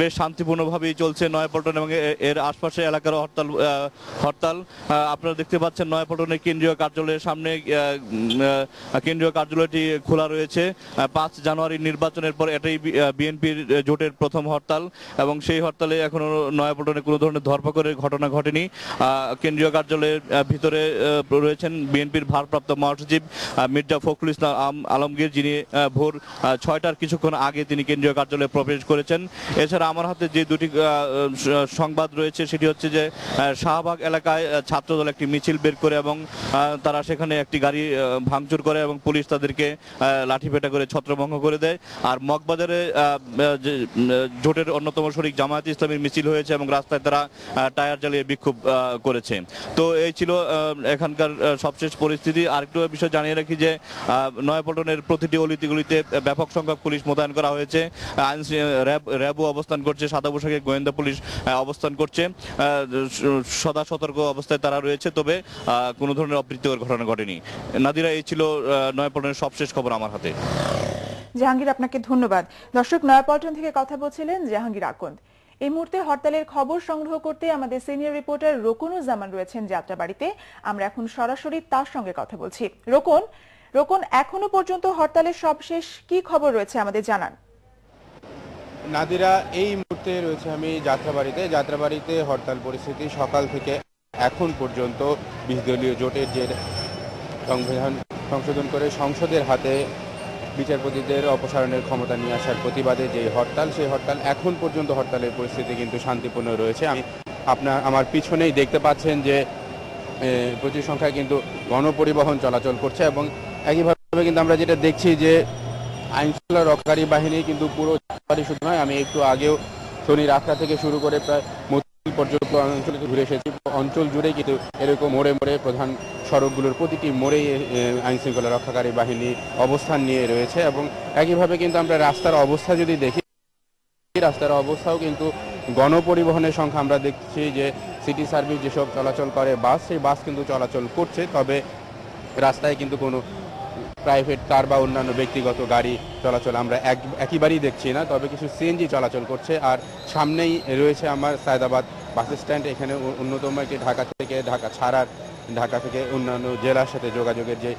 বেশ শান্তিপূর্ণভাবেই চলছে নয়াপল্টন এবং এর আশপাশের এলাকার হরতাল। আপনারা দেখতে পাচ্ছেন নয়াপল্টনের কেন্দ্রীয় কার্যালয়ের সামনে কেন্দ্রীয় কার্যালয়টি খোলা রয়েছে। ৫ জানুয়ারি নির্বাচনের পর এটাই বিএনপির জোটের প্রথম হরতাল এবং সেই হরতালে এখনো নয়াপল্টনে কোনো ধরনের ধরপাকড়ের ঘটনা ঘটেনি। কেন্দ্রীয় কার্যালয়ের ভিতরে রয়েছেন বিএনপির ভারপ্রাপ্ত মহাসচিব মির্জা ফখরুল ইসলাম আলমগীর, যিনি ভোর ৬টার কিছুক্ষণ আগে তিনি কেন্দ্রীয় কার্যালয়ে প্রবেশ করেছেন। এছাড়া আমার হাতে যে দুটি সংবাদ রয়েছে সেটি হচ্ছে যে শাহবাগ এলাকায় ছাত্রদল একটি মিছিল বের করে এবং তারা সেখানে একটি গাড়ি ভাঙচুর করে এবং পুলিশ তাদেরকে লাঠিপেটা করে ছত্রভঙ্গ করে দেয়। আর মগবাজারে জোটের অন্যতম শরিক জামায়াতে ইসলামীর মিছিল হয়েছে এবং রাস্তায় তারা টায়ার জ্বালিয়ে বিক্ষোভ করেছে। তো এই ছিল এখানকার সবশেষ পরিস্থিতি। আরেকটু বিষয় জানিয়ে রাখি যে নয়াপল্টনের প্রতিটি অলিতে-গলিতে ব্যাপক সংখ্যক পুলিশ মোতায়েন করা হয়েছে। র্যাবও অবস্থান করছে, সাদা পোশাকে গোয়েন্দা পুলিশ অবস্থান করছে। সদা সতর্ক অবস্থায় তারা রয়েছে, তবে কোনো ধরনের অপ্রীতিকর ঘটনা ঘটেনি। নাদিরা, এই ছিল নয়াপল্টনের সবশেষ খবর আমার হাতে। জাহাঙ্গীর, আপনাকে ধন্যবাদ। দর্শক, নয়াপল্টন থেকে কথা বলছিলেন জাহাঙ্গীর আকন্দ। এই মুহূর্তে হরতালের খবর সংগ্রহ করতে আমাদের সিনিয়র রিপোর্টার রোকনুজ্জামান রয়েছেন যাত্রাবাড়িতে। আমরা এখন সরাসরি তার সঙ্গে কথা বলছি। রোকন, এখনো পর্যন্ত হরতালের সবশেষ কি খবর রয়েছে আমাদের জানান। নাদিরা, এই মুহূর্তে রয়েছে আমি যাত্রাবাড়িতে হরতাল পরিস্থিতি সকাল থেকে এখন পর্যন্ত ২০ দলীয় জোটের যে সংবিধান সংশোধন করে সংসদের হাতে বিচারপতিদের অপসারণের ক্ষমতা নিয়ে আসার প্রতিবাদে যে হরতাল, সেই হরতাল এখন পর্যন্ত হরতালের পরিস্থিতি কিন্তু শান্তিপূর্ণ রয়েছে। আমার পিছনেই দেখতে পাচ্ছেন যে প্রচুর সংখ্যায় কিন্তু গণপরিবহন চলাচল করছে এবং একইভাবে কিন্তু আমরা যেটা দেখছি যে আইনশৃঙ্খলা রক্ষাকারী বাহিনী কিন্তু পুরো শুধু নয়, আমি একটু আগেও শনি রাস্তা থেকে শুরু করে প্রায় মতিঝিল পর্যন্ত অঞ্চলে ঘুরে এসেছি। অঞ্চল জুড়ে কিন্তু এরকম মোড়ে প্রধান সড়কগুলোর প্রতিটি মোড়েই আইনশৃঙ্খলা রক্ষাকারী বাহিনী অবস্থান নিয়ে রয়েছে এবং একইভাবে কিন্তু আমরা রাস্তার অবস্থা যদি দেখি, রাস্তার অবস্থাও কিন্তু গণপরিবহনের সংখ্যা আমরা দেখছি যে সিটি সার্ভিস যেসব চলাচল করে বাস, সেই বাস কিন্তু চলাচল করছে, তবে রাস্তায় কিন্তু কোনো প্রাইভেট কার বা অন্যান্য ব্যক্তিগত গাড়ি চলাচল আমরা একেবারেই দেখছি না। তবে কিছু সিএনজি চলাচল করছে। আর সামনেই রয়েছে আমার সায়দাবাদ বাস স্ট্যান্ড। এখানে অন্যতম একটি ঢাকা থেকে অন্যান্য জেলার সাথে যোগাযোগের যে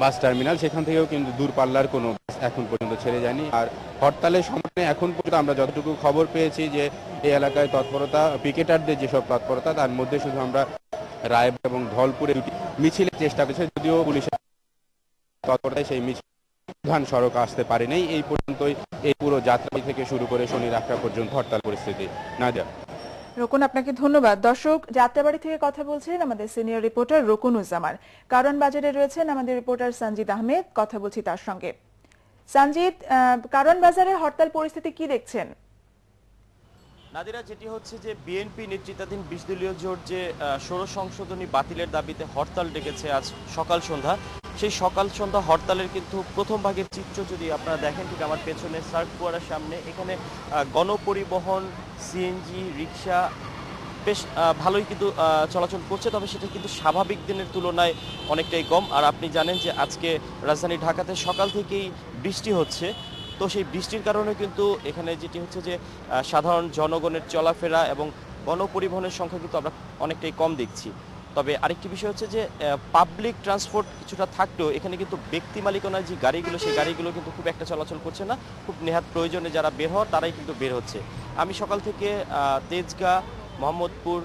বাস টার্মিনাল, সেখান থেকেও কিন্তু দূরপাল্লার কোনো বাস এখন পর্যন্ত ছেড়ে যায়নি। আর হরতালের সময় এখন পর্যন্ত আমরা যতটুকু খবর পেয়েছি যে এই এলাকায় তৎপরতা, পিকেটারদের যেসব তৎপরতা, তার মধ্যে শুধু আমরা রায়পুর এবং ধলপুরে দুটি মিছিলের চেষ্টা করেছি, যদিও পুলিশের তৎপরতায় সেই মিছিল প্রধান সড়ক আসতে পারেনি। এই পর্যন্তই এই পুরো যাত্রা থেকে শুরু করে শনি রাখা পর্যন্ত হরতাল পরিস্থিতি। নাদিয়া। রোকন, আপনাকে ধন্যবাদ। দর্শক, যাত্রাবাড়ি থেকে কথা বলছিলেন আমাদের সিনিয়র রিপোর্টার রোকনুজ্জামান। কারণ বাজারে রয়েছেন আমাদের রিপোর্টার সঞ্জিত আহমেদ, কথা বলছি তার সঙ্গে। সঞ্জিত, কারণ বাজারে হরতাল পরিস্থিতি কি দেখছেন? নাদিরা, যেটি হচ্ছে যে বিএনপি নেতৃত্বাধীন ২০ দলীয় জোট যে ১৬ সংশোধনী বাতিলের দাবিতে হরতাল ডেকেছে আজ সকাল সন্ধ্যা, সেই সকাল সন্ধ্যা হরতালের কিন্তু প্রথম ভাগের চিত্র যদি আপনারা দেখেন, ঠিক আমার পেছনে সার্ক ফোয়ারার সামনে, এখানে গণপরিবহন, সিএনজি, রিক্সা বেশ ভালোই কিন্তু চলাচল করছে, তবে সেটা কিন্তু স্বাভাবিক দিনের তুলনায় অনেকটাই কম। আর আপনি জানেন যে আজকে রাজধানী ঢাকাতে সকাল থেকেই বৃষ্টি হচ্ছে, তো সেই বৃষ্টির কারণে কিন্তু এখানে যেটি হচ্ছে যে সাধারণ জনগণের চলাফেরা এবং গণপরিবহনের সংখ্যা কিন্তু আমরা অনেকটাই কম দেখছি। তবে আরেকটি বিষয় হচ্ছে যে পাবলিক ট্রান্সপোর্ট কিছুটা থাকলেও এখানে কিন্তু ব্যক্তি মালিকানার যে গাড়িগুলো, সেই গাড়িগুলো কিন্তু খুব একটা চলাচল করছে না। খুব নেহাত প্রয়োজনে যারা বের হওয়ার তারাই কিন্তু বের হচ্ছে। আমি সকাল থেকে তেজগাঁ, মোহাম্মদপুর,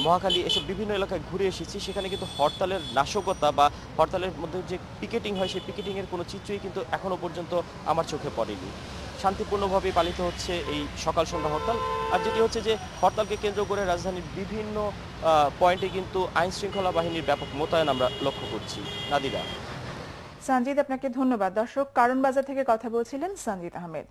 মহাখালী এসব বিভিন্ন এলাকায় ঘুরে এসেছি। সেখানে কিন্তু হরতালের নাশকতা বা হরতালের মধ্যে যে পিকেটিং হয়, সেই পিকেটিংয়ের কোনো চিত্রই কিন্তু এখনও পর্যন্ত আমার চোখে পড়েনি। শান্তিপূর্ণভাবে পালিত হচ্ছে এই সকাল সন্ধ্যা হরতাল। আর যেটি হচ্ছে যে হরতালকে কেন্দ্র করে রাজধানীর বিভিন্ন পয়েন্টে কিন্তু আইন শৃঙ্খলা বাহিনীর ব্যাপক মোতায়েন আমরা লক্ষ্য করছি। নাদিরা। সঞ্জিত, আপনাকে ধন্যবাদ। দর্শক, কারণ বাজার থেকে কথা বলছিলেন সঞ্জিত আহমেদ।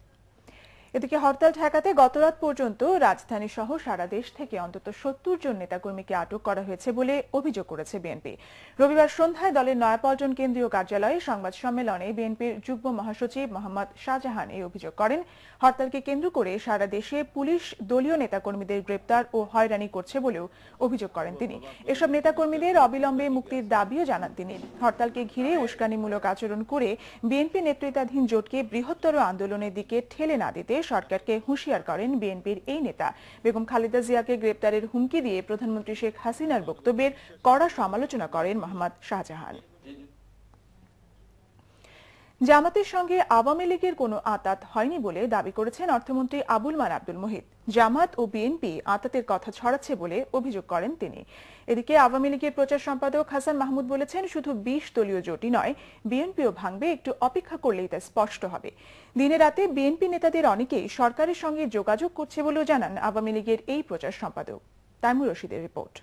এদিকে হরতাল ঠেকাতে গতরাত পর্যন্ত রাজধানী সহ সারা দেশ থেকে অন্তত ৭০ জন নেতাকর্মীকে আটক করা হয়েছে বলে অভিযোগ করেছে বিএনপি। রবিবার সন্ধ্যায় দলের নয়াপল্টন কেন্দ্রীয় কার্যালয়ে সংবাদ সম্মেলনে বিএনপির যুগ্ম মহাসচিব মোহাম্মদ শাহজাহান এই অভিযোগ করেন। হরতালকে কেন্দ্র করে সারা দেশে পুলিশ দলীয় নেতাকর্মীদের গ্রেপ্তার ও হয়রানি করছে বলেও অভিযোগ করেন তিনি। এসব নেতাকর্মীদের অবিলম্বে মুক্তির দাবিও জানান তিনি। হরতালকে ঘিরে উস্কানিমূলক আচরণ করে বিএনপি নেতৃত্বাধীন জোটকে বৃহত্তর আন্দোলনের দিকে ঠেলে না দিতে সরকারকে হুঁশিয়ার করেন বিএনপির এই নেতা। বেগম খালেদা জিয়াকে গ্রেপ্তারের হুমকি দিয়ে প্রধানমন্ত্রী শেখ হাসিনার বক্তব্যের কড়া সমালোচনা করেন মোহাম্মদ শাহজাহান। জামাতের সঙ্গে আওয়ামী লীগের কোনো আঁতাত হয়নি বলে দাবি করেছেন অর্থমন্ত্রী আবুল মাল আব্দুল মুহিত। জামাত ও বিএনপি আঁতাতের কথা ছড়াচ্ছে বলে অভিযোগ করেন তিনি। এদিকে আওয়ামী লীগের প্রচার সম্পাদক হাসান মাহমুদ বলেছেন, শুধু 20 দলীয় জোটই নয়, বিএনপিও ভাঙবে, একটু অপেক্ষা করলেই তা স্পষ্ট হবে। দিনে রাতে বিএনপি নেতাদের অনেকেই সরকারের সঙ্গে যোগাযোগ করছে বলেও জানান আওয়ামী লীগের এই প্রচার সম্পাদক। তাইমুর রশিদের রিপোর্ট।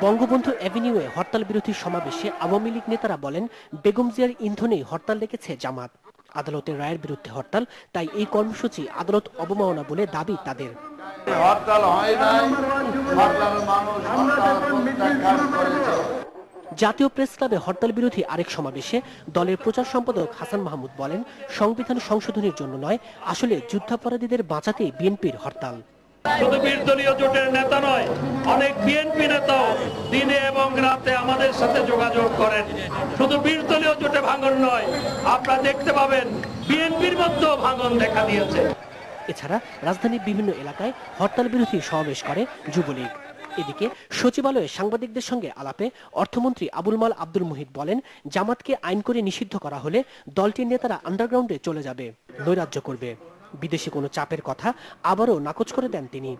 বঙ্গবন্ধু অ্যাভিনিউয়ে হরতাল বিরোধী সমাবেশে আওয়ামী লীগ নেতারা বলেন, বেগম জিয়ার ইন্ধনেই হরতাল ডেকেছে জামাত। আদালতের রায়ের বিরুদ্ধে হরতাল, তাই এই কর্মসূচি আদালত অবমাননা বলে দাবি তাদের। জাতীয় প্রেস ক্লাবে হরতাল বিরোধী আরেক সমাবেশে দলের প্রচার সম্পাদক হাসান মাহমুদ বলেন, সংবিধান সংশোধনের জন্য নয়, আসলে যুদ্ধাপরাধীদের বাঁচাতেই বিএনপির হরতাল। শুধু 20 দলীয় জোটের নেতা নয়, অনেক বিএনপি নেতাও দিনে এবং রাতে আমাদের সাথে যোগাযোগ করেন। শুধু 20 দলীয় জোটে ভাঙন নয়, আপনারা দেখতে পাবেন বিএনপির মধ্যেও ভাঙন দেখা দিয়েছে। এছাড়া রাজধানীর বিভিন্ন এলাকায় হরতাল বিরোধী সমাবেশ করে যুবলীগ। এদিকে সচিবালয়ে সাংবাদিকদের সঙ্গে আলাপে অর্থমন্ত্রী আবুল মাল আব্দুল মুহিত বলেন, জামাতকে আইন করে নিষিদ্ধ করা হলে দলটির নেতারা আন্ডারগ্রাউন্ডে চলে যাবে, নৈরাজ্য করবে। বিদেশি কোনো চাপের কথা আবারও নাকচ করে দেন তিনি।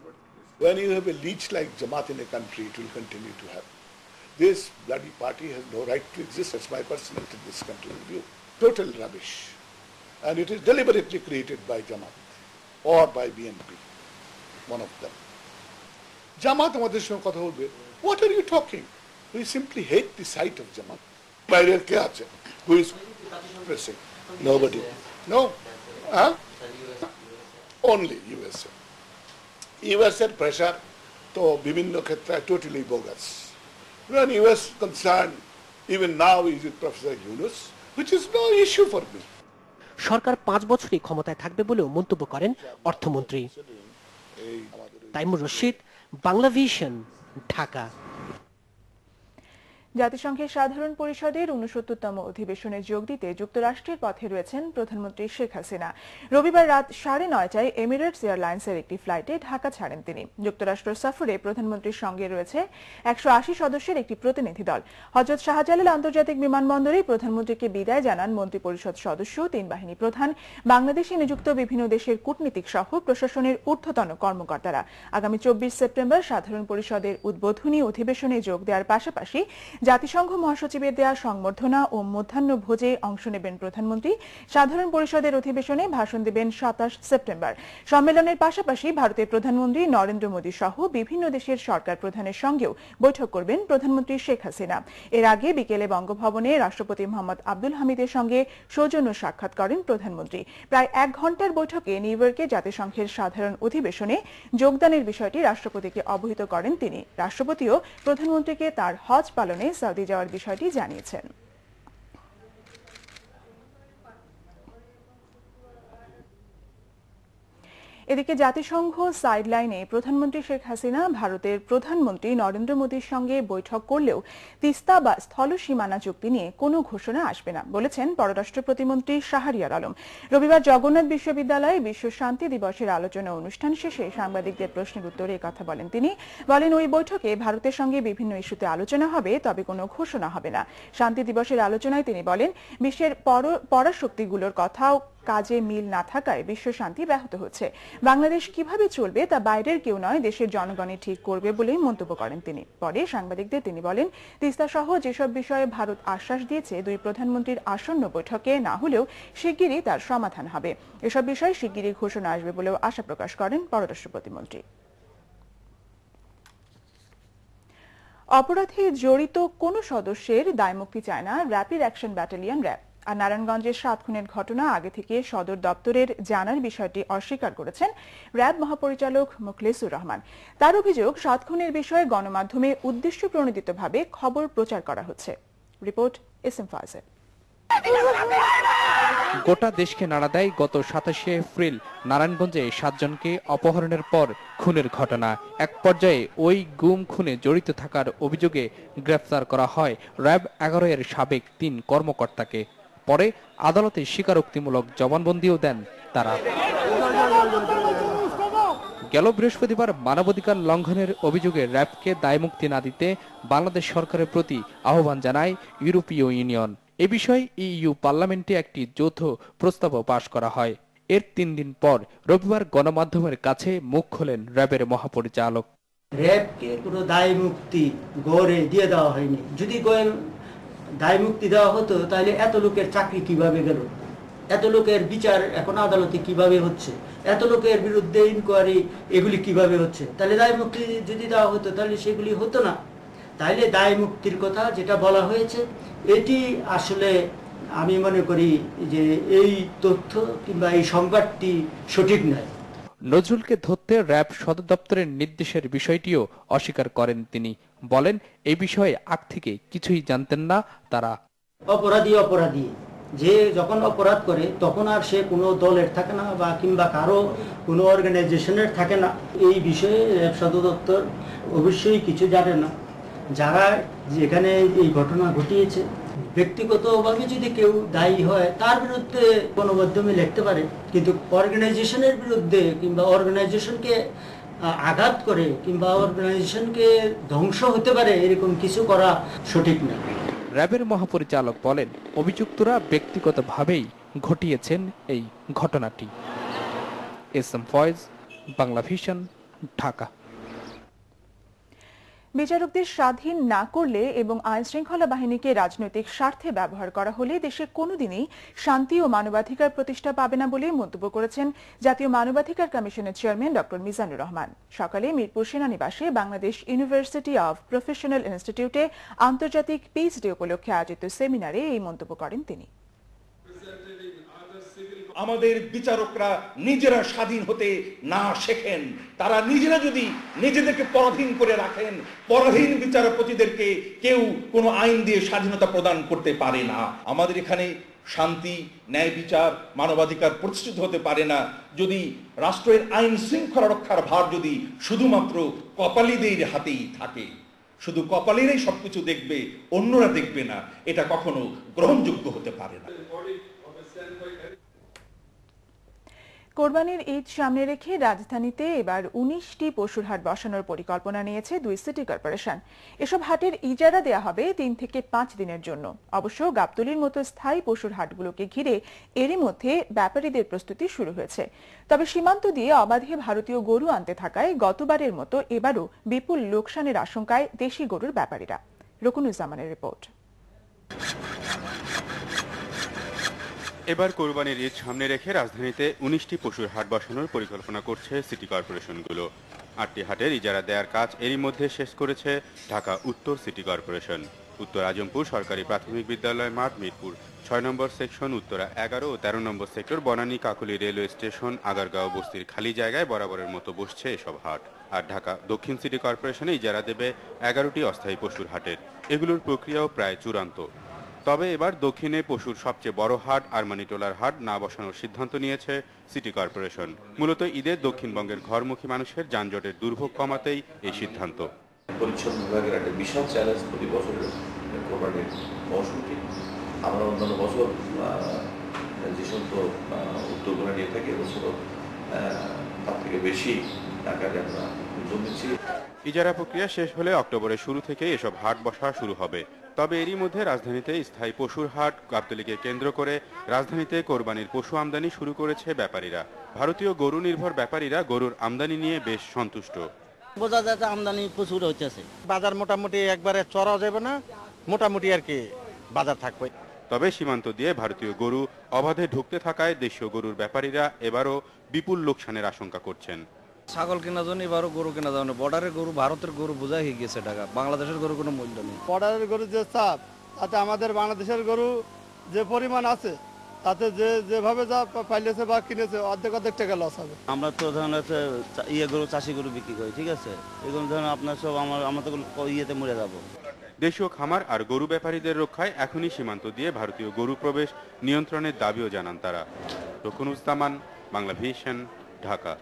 When you have a leech like Jamaat in a country, it will continue to happen. This bloody party has no right to exist. That's my personal to this country view. Total rubbish. And it is deliberately created by Jamaat or by BNP, one of them. Jamaat আমাদের সঙ্গে কথা বলবে, what are you talking? We simply hate the sight of Jamaat. বাইরে কে আছে? Who is pressing? Nobody. No. Huh? Only USA. US pressure to বিভিন্ন ক্ষেত্রে totally bogus. When US concerned, even now is with Professor Yunus, which is no issue for me. সরকার 5 বছরই ক্ষমতায় থাকবে বলেও মন্তব্য করেন অর্থমন্ত্রী। তাইমুর রশিদ, বাংলা ভিশন, ঢাকা। জাতিসংঘের সাধারণ পরিষদের 69তম অধিবেশনে যোগ দিতে যুক্তরাষ্ট্রের পথে রয়েছেন প্রধানমন্ত্রী শেখ হাসিনা। রবিবার রাত 9:30টায় এমিরেটস এয়ারলাইন্সের একটি ফ্লাইটে ঢাকা ছাড়েন তিনি। যুক্তরাষ্ট্র সফরে প্রধানমন্ত্রীর সঙ্গে রয়েছে 180 সদস্যের একটি প্রতিনিধি দল। হযরত শাহজালাল আন্তর্জাতিক বিমানবন্দরে প্রধানমন্ত্রীকে বিদায় জানান মন্ত্রিপরিষদ সদস্য, 3 বাহিনী প্রধান, বাংলাদেশে নিযুক্ত বিভিন্ন দেশের কূটনীতিক সহ প্রশাসনের ঊর্ধ্বতন কর্মকর্তারা। আগামী 24 সেপ্টেম্বর সাধারণ পরিষদের উদ্বোধনী অধিবেশনে যোগ দেওয়ার পাশাপাশি জাতিসংঘ মহাসচিবের দেয়া সংবর্ধনা ও মধ্যাহ্ন ভোজে অংশ নেবেন প্রধানমন্ত্রী। সাধারণ পরিষদের অধিবেশনে ভাষণ দেবেন 27 সেপ্টেম্বর। সম্মেলনের পাশাপাশি ভারতের প্রধানমন্ত্রী নরেন্দ্র মোদী সহ বিভিন্ন দেশের সরকার প্রধানের সঙ্গেও বৈঠক করবেন প্রধানমন্ত্রী শেখ হাসিনা। এর আগে বিকেলে বঙ্গভবনে রাষ্ট্রপতি মোহাম্মদ আব্দুল হামিদের সঙ্গে সৌজন্য সাক্ষাৎ করেন প্রধানমন্ত্রী। প্রায় 1 ঘণ্টার বৈঠকে নিউ ইয়র্কে জাতিসংঘের সাধারণ অধিবেশনে যোগদানের বিষয়টি রাষ্ট্রপতিকে অবহিত করেন তিনি। রাষ্ট্রপতিও প্রধানমন্ত্রীকে তার হজ পালনে সৌদি যাওয়ার বিষয়টি জানিয়েছেন। এদিকে জাতিসংঘ সাইডলাইনে প্রধানমন্ত্রী শেখ হাসিনা ভারতের প্রধানমন্ত্রী নরেন্দ্র মোদীর সঙ্গে বৈঠক করলেও তিস্তা বা স্থল সীমানা চুক্তি নিয়ে কোনো ঘোষণা আসবে না বলেছেন পররাষ্ট্র প্রতিমন্ত্রী শাহরিয়ার আলম। রবিবার জগন্নাথ বিশ্ববিদ্যালয়ে বিশ্ব শান্তি দিবসের আলোচনা অনুষ্ঠান শেষে সাংবাদিকদের প্রশ্নের উত্তরে কথা বলেন তিনি। বলেন, ওই বৈঠকে ভারতের সঙ্গে বিভিন্ন ইস্যুতে আলোচনা হবে, তবে কোনো ঘোষণা হবে না। শান্তি দিবসের আলোচনায় তিনি বলেন, বিশ্বের পরাশক্তিগুলোর কথাও কাজে মিল না থাকায় বিশ্ব শান্তি ব্যাহত হচ্ছে। বাংলাদেশ কিভাবে চলবে তা বাইরের কেউ নয়, দেশের জনগণই ঠিক করবে বলেই মন্তব্য করেন তিনি। পরে সাংবাদিকদের তিনি বলেন, তিস্তা সহ যেসব বিষয়ে ভারত আশ্বাস দিয়েছে 2 প্রধানমন্ত্রীর আসন্ন বৈঠকে না হলেও শিগগিরই তার সমাধান হবে। এসব বিষয়ে শিগগিরই ঘোষণা আসবে বলেও আশা প্রকাশ করেন পররাষ্ট্র প্রতিমন্ত্রী। অপরাধে জড়িত কোনো সদস্যের দায়মুক্তি চায় না র্যাপিড অ্যাকশন ব্যাটালিয়ন র্যাব। আর নারায়ণগঞ্জের 7 খুনের ঘটনা আগে থেকে সদর দপ্তরের জানার বিষয়টি অস্বীকার করেছেন র্যাব মহাপরিচালক মোখলেসুর রহমান। তার অভিযোগ, 7 খুনের বিষয়ে গণমাধ্যমে উদ্দেশ্য প্রণোদিতভাবে খবর প্রচার করা হচ্ছে। রিপোর্ট এসএম ফায়েজ। গোটা দেশকে নাড়া দেয় গত 27শে এপ্রিল নারায়ণগঞ্জে 7 জনকে অপহরণের পর খুনের ঘটনা। এক পর্যায়ে ওই গুম খুনে জড়িত থাকার অভিযোগে গ্রেফতার করা হয় র্যাব 11 এর সাবেক 3 কর্মকর্তাকে। পরে আদালতে স্বীকারোক্তিমূলক জবানবন্দিও দেন তারা। গেল বৃহস্পতিবার মানবাধিকার লঙ্ঘনের অভিযোগে র্যাবকে দায়মুক্তি না দিতে বাংলাদেশ সরকারের প্রতি আহ্বান জানায় ইউরোপীয় ইউনিয়ন। এ বিষয়ে ইইউ পার্লামেন্টে একটি যৌথ প্রস্তাবও পাশ করা হয়। এর 3 দিন পর রবিবার গণমাধ্যমের কাছে মুখ খোলেন র্যাবের মহাপরিচালক। র্যাবকে কোনো দায় মুক্তি গড়ে দিয়ে দেওয়া হয়নি। যদি দায় মুক্তি দেওয়া হতো তাহলে এত লোকের চাকরি কিভাবে গেল, এত লোকের বিচার এখন আদালতে কিভাবে হচ্ছে, এত লোকের বিরুদ্ধে ইনকোয়ারি এগুলি কিভাবে হচ্ছে। তাহলে দায় মুক্তি যদি দেওয়া হতো তাহলে সেগুলি হতো না। তাইলে দায় মুক্তির কথা যেটা বলা হয়েছে এটি আসলে আমি মনে করি যে এই তথ্য কিংবা এই সংবাদটি সঠিক নয়। নজরুলকে ধরতে র্যাব সদর দপ্তরের নির্দেশের বিষয়টিও অস্বীকার করেন তিনি। বলেন এই বিষয়ে আগ থেকে কিছুই জানতেন না তারা। অপরাধী যে যখন অপরাধ করে তখন আর সে কোনো দলের থাকে না বা কিংবা কারো কোনো অর্গানাইজেশনের থাকে না। এই বিষয়ে র্যাব সদর দপ্তর অবশ্যই কিছু জানে না। যারা যেখানে এই ঘটনা ঘটিয়েছে ব্যক্তিগতভাবে যদি কেউ দায়ী হয় তার বিরুদ্ধে গণমাধ্যমে লিখতে পারে, কিন্তু অর্গানাইজেশনের বিরুদ্ধে কিংবা অর্গানাইজেশনকে আঘাত করে কিংবা অর্গানাইজেশনকে ধ্বংস হতে পারে এরকম কিছু করা সঠিক না। র্যাবের মহাপরিচালক বলেন অভিযুক্তরা ব্যক্তিগতভাবেই ঘটিয়েছেন এই ঘটনাটি। SM Foyez, Bangla Vision, Dhaka. বিচারকদের স্বাধীন না করলে এবং আইন শৃঙ্খলা বাহিনীকে রাজনৈতিক স্বার্থে ব্যবহার করা হলে দেশে কোনোদিনই শান্তি ও মানবাধিকার প্রতিষ্ঠা পাবে না বলে মন্তব্য করেছেন জাতীয় মানবাধিকার কমিশনের চেয়ারম্যান ডক্টর মিজানুর রহমান। সকালে মিরপুর সেনানিবাসে বাংলাদেশ ইউনিভার্সিটি অব প্রফেশনাল ইনস্টিটিউটে আন্তর্জাতিক পিস ডে উপলক্ষে আয়োজিত সেমিনারে এই মন্তব্য করেন তিনি। আমাদের বিচারকরা নিজেরা স্বাধীন হতে না শেখেন, তারা নিজেরা যদি নিজেদেরকে পরাধীন করে রাখেন, পরাধীন বিচারপতিদেরকে কেউ কোনো আইন দিয়ে স্বাধীনতা প্রদান করতে পারে না। আমাদের এখানে শান্তি, ন্যায় বিচার, মানবাধিকার প্রতিষ্ঠিত হতে পারে না যদি রাষ্ট্রের আইন শৃঙ্খলা রক্ষার ভার যদি শুধুমাত্র কপালীদের হাতেই থাকে। শুধু কপালেরই সবকিছু দেখবে, অন্যরা দেখবে না, এটা কখনো গ্রহণযোগ্য হতে পারে না। কোরবানির ঈদ সামনে রেখে রাজধানীতে এবার 19টি পশুর হাট বসানোর পরিকল্পনা নিয়েছে 2 সিটি কর্পোরেশন। এসব হাটের ইজারা দেয়া হবে 3 থেকে 5 দিনের জন্য। অবশ্য গাবতলীর মতো স্থায়ী পশুর হাটগুলোকে ঘিরে এরই মধ্যে ব্যাপারীদের প্রস্তুতি শুরু হয়েছে। তবে সীমান্ত দিয়ে অবাধে ভারতীয় গরু আনতে থাকায় গতবারের মতো এবারও বিপুল লোকসানের আশঙ্কায় দেশি গরুর ব্যাপারীরা। রকুনুজ্জামানের রিপোর্ট। এবার কোরবানির ঈদ সামনে রেখে রাজধানীতে 19টি পশুর হাট বসানোর পরিকল্পনা করছে সিটি কর্পোরেশনগুলো। 8টি হাটের ইজারা দেওয়ার কাজ এরই মধ্যে শেষ করেছে ঢাকা উত্তর সিটি কর্পোরেশন। উত্তর আজমপুর সরকারি প্রাথমিক বিদ্যালয় মাঠ, মিরপুর 6 নম্বর সেকশন, উত্তরা 11 ও 13 নম্বর sector, Banani Kakoli railway station, Agargaon বস্তির খালি জায়গায় বরাবরের মতো বসছে এসব হাট। আর ঢাকা দক্ষিণ সিটি কর্পোরেশনে ইজারা দেবে 11টি অস্থায়ী পশুর হাটের। এগুলোর প্রক্রিয়াও প্রায় চূড়ান্ত। তবে এবার দক্ষিণে পশুর সবচেয়ে বড় হাট আরমানিটোলার হাট না বসানোর সিদ্ধান্ত নিয়েছে সিটি কর্পোরেশন। মূলত ঈদের দক্ষিণবঙ্গের ঘরমুখী মানুষের যানজটের দুর্ভোগ কমাতেই এই সিদ্ধান্ত। পরিচ্ছন্ন বিভাগের একটা বিশাল চ্যালেঞ্জ প্রতি বছরের কোরবানির মৌসুমটি। আমরা অন্যান্য বছর যে সমস্ত উদ্যোগগুলো নিয়ে থাকি এবছরও তার থেকে বেশি টাকায় আমরা উদ্যোগ নিচ্ছি। ইজারা প্রক্রিয়া শেষ হলে অক্টোবরের শুরু থেকে এসব হাট বসা শুরু হবে। তবে এরই মধ্যে রাজধানীতে স্থায়ী পশুর হাট গাবতলীকে কেন্দ্র করে রাজধানীতে কোরবানির পশু আমদানি শুরু করেছে ব্যাপারীরা। ভারতীয় গরু নির্ভর ব্যাপারীরা গরুর আমদানি নিয়ে বেশ সন্তুষ্ট। বোঝা যায় আমদানি প্রচুর হইতেছে। বাজার মোটামুটি একবারে চড়া যাবে না, মোটামুটি আর কি বাজার থাকবে। তবে সীমান্ত দিয়ে ভারতীয় গরু অবাধে ঢুকতে থাকায় দেশীয় গরুর ব্যাপারীরা এবারও বিপুল লোকসানের আশঙ্কা করছেন। ছাগল কেনা জন্য এবারও গরু কেনা যাবে না। বর্ডারের গরু, ভারতের গরু বোঝা হয়ে গেছে টাকা, বাংলাদেশের গরু কোনো মূল্য নেই। বর্ডারের গরু যে চাপ, তাতে আমাদের বাংলাদেশের গরু যে পরিমাণ আছে তাতে যেভাবে যা পাইলেছে বা কিনেছে অর্ধেক টাকা লস হবে। আমরা তো ধরেন গরু, চাষি গরু বিক্রি করি, ঠিক আছে, এগুলো ধরেন আপনার সব আমরা তো ইয়েতে মরে যাবো। দেশীয় খামার আর গরু ব্যাপারীদের রক্ষায় এখনই সীমান্ত দিয়ে ভারতীয় গরু প্রবেশ নিয়ন্ত্রণের দাবিও জানান তারা। রকুনুজ্জামান, বাংলা ভিশন, ঢাকা।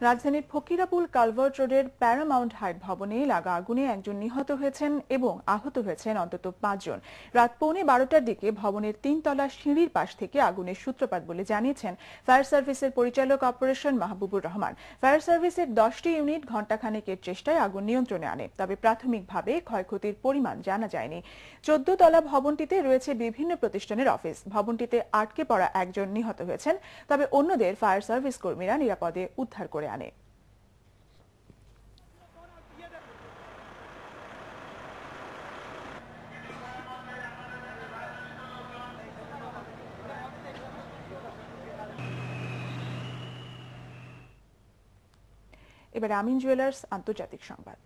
রাজধানীর ফকিরাপুল কালভার্ট রোডের প্যারামাউন্ট হাইট ভবনে লাগা আগুনে একজন নিহত হয়েছেন এবং আহত হয়েছেন অন্তত 5 জন। রাত 11:15টার দিকে ভবনের 3 তলা সিঁড়ির পাশ থেকে আগুনের সূত্রপাত বলে জানিয়েছেন ফায়ার সার্ভিসের পরিচালক অপারেশন মাহবুবুর রহমান। ফায়ার সার্ভিসের 10টি ইউনিট ঘণ্টাখানেকের চেষ্টায় আগুন নিয়ন্ত্রণে আনে, তবে প্রাথমিকভাবে ক্ষয়ক্ষতির পরিমাণ জানা যায়নি। 14 তলা ভবনটিতে রয়েছে বিভিন্ন প্রতিষ্ঠানের অফিস। ভবনটিতে আটকে পড়া একজন নিহত হয়েছেন, তবে অন্যদের ফায়ার সার্ভিস কর্মীরা নিরাপদে উদ্ধার করে আনে। এবার আমিন জুয়েলার্স আন্তর্জাতিক সংবাদ।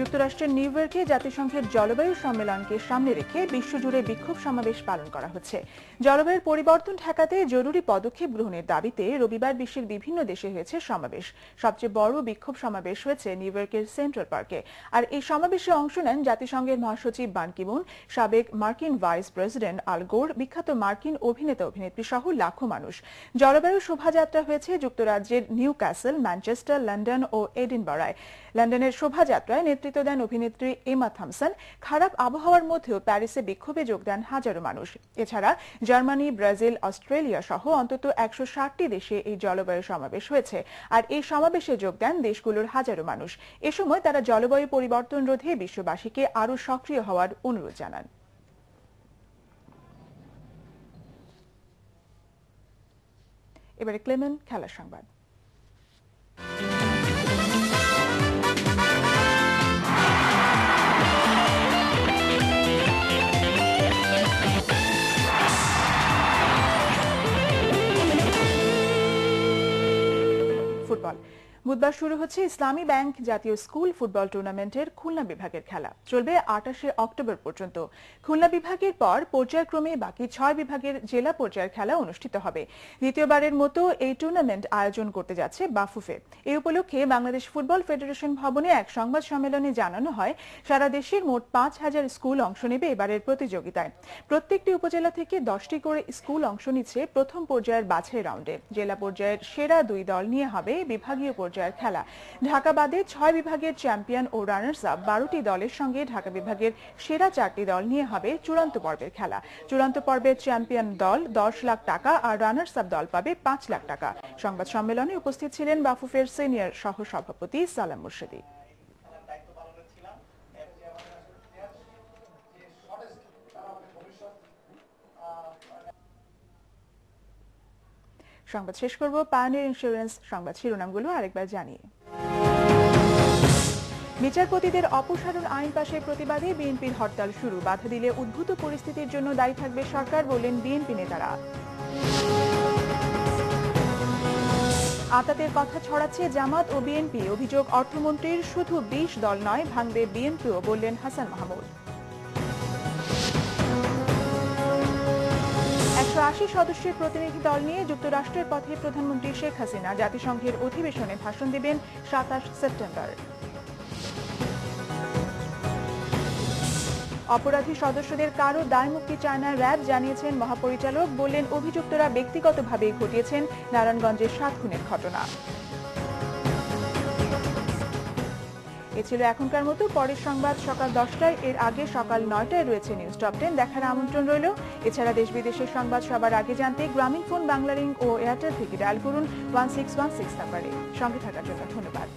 যুক্তরাষ্ট্রের নিউ ইয়র্কে জাতিসংঘের জলবায়ু সম্মেলনকে সামনে রেখে বিশ্বজুড়ে বিক্ষোভ সমাবেশ পালন করা হচ্ছে। জলবায়ুর পরিবর্তন ঠেকাতে জরুরি পদক্ষেপ গ্রহণের দাবিতে রবিবার বিশ্বের বিভিন্ন দেশে হয়েছে সমাবেশ। সবচেয়ে বড় বিক্ষোভ সমাবেশ হয়েছে নিউ ইয়র্কের সেন্ট্রাল পার্কে। আর এই সমাবেশে অংশ নেন জাতিসংঘের মহাসচিব বান কি মুন, সাবেক মার্কিন ভাইস প্রেসিডেন্ট আল গোর, বিখ্যাত মার্কিন অভিনেতা অভিনেত্রী সহ লাখো মানুষ। জলবায়ু শোভাযাত্রা হয়েছে যুক্তরাজ্যের নিউ ক্যাসেল, ম্যানচেস্টার, লন্ডন ও এডিনবরায়। লন্ডনের শোভাযাত্রায় নেতৃত্ব দেন অভিনেত্রী এমা থমসন। খারাপ আবহাওয়ার মধ্যেও প্যারিসে বিক্ষোভে যোগ দেন হাজারো মানুষ। এছাড়া জার্মানি, ব্রাজিল, অস্ট্রেলিয়া সহ অন্তত 160টি দেশে এই জলবায়ু সমাবেশ হয়েছে। আর এই সমাবেশে যোগ দেন দেশগুলোর হাজারো মানুষ। এ সময় তারা জলবায়ু পরিবর্তন রোধে বিশ্ববাসীকে আরও সক্রিয় হওয়ার অনুরোধ জানান। এবারে ক্লেমেন খেলার সংবাদ। ফুটবল। বুধবার শুরু হচ্ছে ইসলামী ব্যাংক জাতীয় স্কুল ফুটবল টুর্নামেন্টের খুলনা বিভাগের খেলা। চলবে 28শে অক্টোবর পর্যন্ত। খুলনা বিভাগের পর পর্যায়ক্রমে বাকি 6 বিভাগের জেলা পর্যায়ের খেলা অনুষ্ঠিত হবে। দ্বিতীয়বারের মতো এই টুর্নামেন্ট আয়োজন করতে যাচ্ছে বাফুফে। এই উপলক্ষে বাংলাদেশ ফুটবল ফেডারেশন ভবনে এক সংবাদ সম্মেলনে জানানো হয়, সারা দেশের মোট 5000 স্কুল অংশ নেবে এবারের প্রতিযোগিতায়। প্রত্যেকটি উপজেলা থেকে 10টি করে স্কুল অংশ নিচ্ছে প্রথম পর্যায়ের বাছাই রাউন্ডে। জেলা পর্যায়ের সেরা 2 দল নিয়ে হবে বিভাগীয় পর্যায়ের খেলা। ঢাকা বাদে 6 বিভাগের চ্যাম্পিয়ন ও রানার্স আপ 12টি দলের সঙ্গে ঢাকা বিভাগের সেরা 4টি দল নিয়ে হবে চূড়ান্ত পর্বের খেলা। চূড়ান্ত পর্বের চ্যাম্পিয়ন দল 10 লাখ টাকা আর রানার্স আপ দল পাবে 5 লাখ টাকা। সংবাদ সম্মেলনে উপস্থিত ছিলেন বাফুফের সিনিয়র সহ সভাপতি সালাম মুর্শিদি। সংবাদ শেষ করব পায়োনিয়ার ইন্স্যুরেন্স সংবাদ শিরোনামগুলো আরেকবার জানিয়ে। বিচারপতিদের অপসারণ আইন পাশের প্রতিবাদে বিএনপির হরতাল শুরু। বাধা দিলে উদ্ভূত পরিস্থিতির জন্য দায়ী থাকবে সরকার, বললেন বিএনপি নেতারা। আতাতের কথা ছড়াচ্ছে জামাত ও বিএনপি। অভিযোগ অর্থমন্ত্রীর শুধু 20 দল নয়, ভাঙবে বিএনপিও, বললেন হাসান মাহমুদ। 180 সদস্যের প্রতিনিধি দল নিয়ে যুক্তরাষ্ট্রের পথে প্রধানমন্ত্রী শেখ হাসিনা। জাতিসংঘের অধিবেশনে ভাষণ দেবেন 27 সেপ্টেম্বর। অপরাধী সদস্যদের কারো দায় মুক্তি চায় না র্যাব, জানিয়েছেন মহাপরিচালক। বললেন অভিযুক্তরা ব্যক্তিগতভাবেই ঘটিয়েছেন নারায়ণগঞ্জের 7 খুনের ঘটনা। এ ছিল এখনকার মতো। পরের সংবাদ সকাল 10টায়, এর আগে সকাল 9টায় রয়েছে নিউজ টপ 10 দেখার আমন্ত্রণ রইল। এছাড়া দেশ বিদেশের সংবাদ সবার আগে জানতে গ্রামীণ ফোন, বাংলা লিংক ও এয়ারটেল থেকে ডায়াল করুন 1616 নাম্বারে। সঙ্গে থাকার জন্য ধন্যবাদ।